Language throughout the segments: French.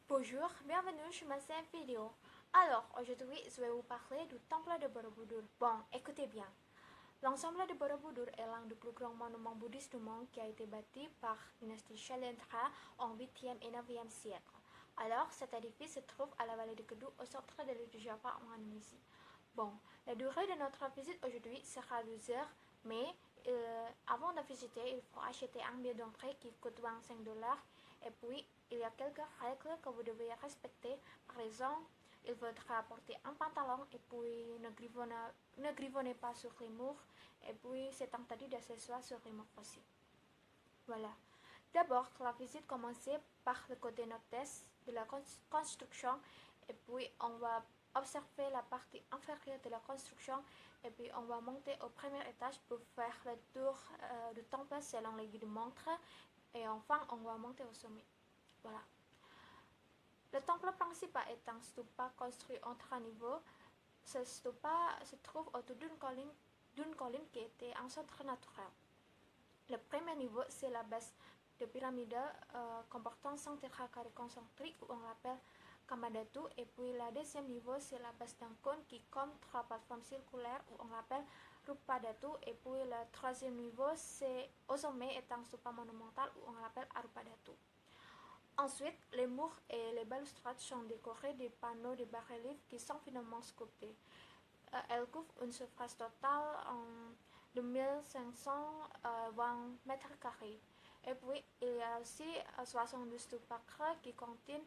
Bonjour, bienvenue sur ma chaîne vidéo. Alors, aujourd'hui, je vais vous parler du temple de Borobudur. Bon, écoutez bien. L'ensemble de Borobudur est l'un des plus grands monuments bouddhistes du monde qui a été bâti par la dynastie Shailendra en 8e et 9e siècle. Alors, cet édifice se trouve à la vallée de Kedu, au centre de l'île de Java en Indonésie. Bon, la durée de notre visite aujourd'hui sera 2 heures, mais avant de visiter, il faut acheter un billet d'entrée qui coûte 25 dollars. Et puis, il y a quelques règles que vous devez respecter. Par exemple, il faudra porter un pantalon et puis ne griffonnez pas sur les murs. Et puis, c'est interdit de s'asseoir sur les murs aussi. Voilà. D'abord, la visite commençait par le côté nord-est de la construction et puis on va observer la partie inférieure de la construction et puis on va monter au premier étage pour faire le tour du temple selon les guides montres et enfin on va monter au sommet. Voilà. Le temple principal est un stupa construit en 3 niveaux. Ce stupa se trouve autour d'une colline qui était un centre naturel. Le premier niveau, c'est la base de pyramide comportant 5 terracarrés concentriques où on l'appelle Kamadhatu. Et puis le deuxième niveau, c'est la base d'un cône qui compte 3 plateformes circulaires où on l'appelle Rupadhatu. Et puis le troisième niveau, c'est au sommet est un stupa monumental où on l'appelle Arupadhatu. Ensuite, les murs et les balustrades sont décorés de panneaux de bas-relief qui sont finement sculptés. Elle couvre une surface totale de 1520 mètres carrés. Et puis, il y a aussi 72 stupas qui contiennent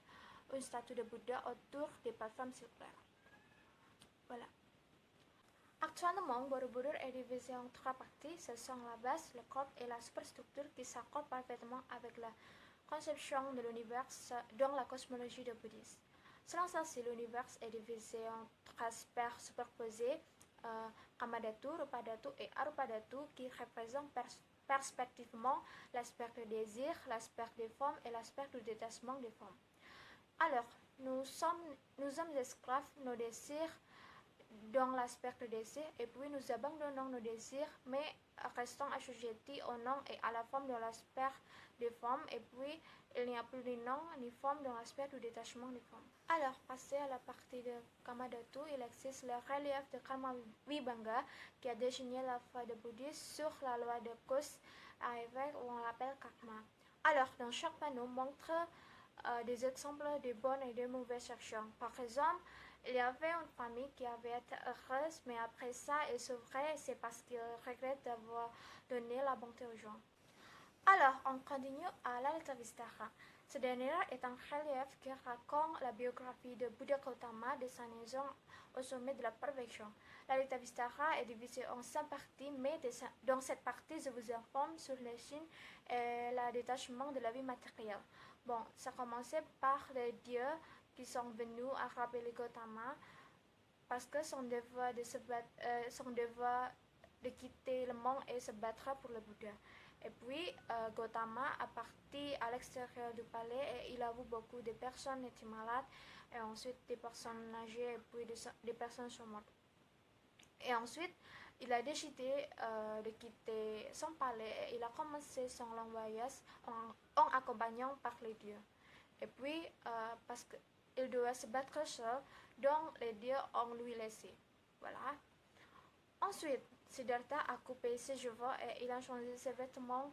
une statue de Bouddha autour des plateformes circulaires. Voilà. Actuellement, Borobudur est divisé en 3 parties. Ce sont la base, le corps et la superstructure qui s'accordent parfaitement avec la conception de l'univers dans la cosmologie du bouddhisme. Selon celle-ci, l'univers est divisé en 3 sphères superposées, Kamadhatu, Rupadhatu et Arupadhatu, qui représentent respectivement l'aspect du désir, l'aspect des formes et l'aspect du détachement des formes. Alors, nous sommes esclaves, nos désirs dans l'aspect du désir, et puis nous abandonnons nos désirs, mais restons assujettis au nom et à la forme de l'aspect des formes, et puis il n'y a plus de nom ni forme dans l'aspect du détachement des formes. Alors, passé à la partie de Kamadhatu, il existe le relief de Karma Vibhanga qui a désigné la foi du bouddhisme sur la loi de cause à effet où on l'appelle karma. Alors, dans chaque panneau montre des exemples de bonnes et de mauvaises actions. Par exemple, il y avait une famille qui avait été heureuse, mais après ça, elle souffrait, c'est parce qu'ils regrettent d'avoir donné la bonté aux gens. Alors, on continue à Lalitavistara. Ce dernier est un relief qui raconte la biographie de Bouddha Gautama de sa naissance au sommet de la perfection. Lalitavistara est divisée en 5 parties, mais dans cette partie, je vous informe sur les signes et le détachement de la vie matérielle. Bon, ça commençait par les dieux qui sont venus à rappeler Gautama parce que son devoir de quitter le monde et se battre pour le Bouddha. Et puis, Gautama a parti à l'extérieur du palais et il a vu beaucoup de personnes étaient malades et ensuite des personnes âgées et puis des personnes sont mortes. Et ensuite, il a décidé de quitter son palais et il a commencé son long voyage en accompagnant par les dieux. Et puis, parce qu'il doit se battre seul, donc les dieux ont lui laissé. Voilà. Ensuite, Siddhartha a coupé ses cheveux et il a changé ses vêtements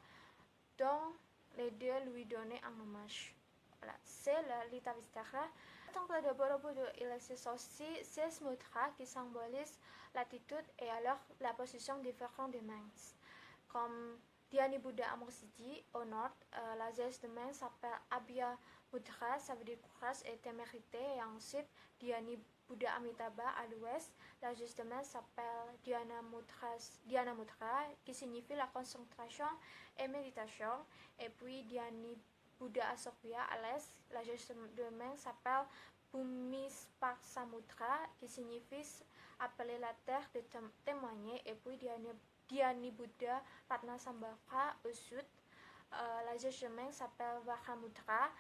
dont les dieux lui donnaient un hommage. Voilà, c'est le Litavistara. Le temple de Borobudur, il existe aussi 16 mudras qui symbolisent l'attitude et alors la position différente des mains. Comme Dhyani Buddha Amor Siddhi au nord, la geste de main s'appelle Abhya Mudra, ça veut dire courage et témérité. Et ensuite, Dhyani Buddha Amitabha à l'ouest, la geste de main s'appelle Dhyana Mudra, qui signifie la concentration et méditation. Et puis Dhyani Buddha Asophia à l'est, la geste de main s'appelle Bhumisparsamudra, qui signifie appeler la terre de témoigner. Et puis Dhyani Buddha Ratnasambhava au sud, la geste de main s'appelle Vahamudra.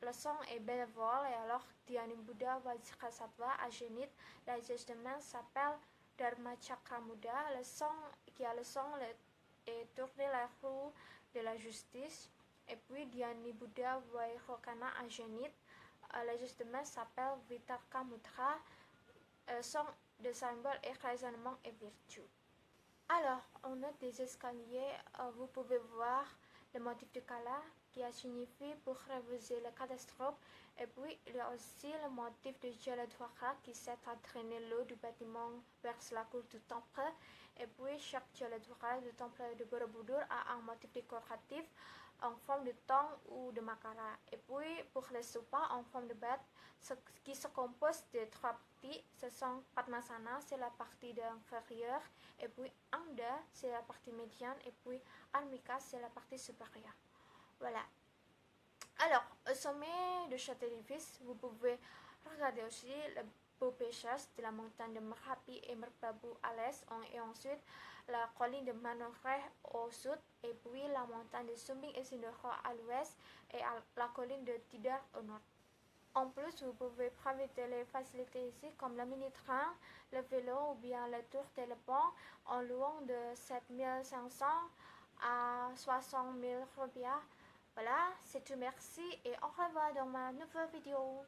Le son est bénévole et alors Dhyani Buddha Vajrasattva à Zénith, la geste de main s'appelle Dharma Chakramuda. Le son est tourner la roue de la justice. Et puis Dhyani Buddha Vairocana à Zénith, le geste de main s'appelle Vitarka Mudra, son de symbole et raisonnement et vertu. Alors, on a des escaliers, vous pouvez voir le motif de Kala qui a signifié pour réviser la catastrophe, et puis il y a aussi le motif de Jaladwara qui sert à traîner l'eau du bâtiment vers la cour du temple, et puis chaque Jaladwara du temple de Borobudur a un motif décoratif en forme de thon ou de makara, et puis pour les stupas en forme de bête, qui se compose de trois parties. Ce sont Padmasana, c'est la partie inférieure, et puis Anda, c'est la partie médiane, et puis Armika, c'est la partie supérieure. Voilà. Alors, au sommet de cet édifice, vous pouvez regarder aussi le beau paysage de la montagne de Merapi et Merbabu à l'est, et ensuite la colline de Manovreh au sud, et puis la montagne de Sumbing et Sindoro à l'ouest, et la colline de Tidar au nord. En plus, vous pouvez profiter des facilités ici comme le mini-train, le vélo ou bien le tour téléphone en louant de 7500 à 60 000 rupiah. Voilà, c'est tout, merci et au revoir dans ma nouvelle vidéo.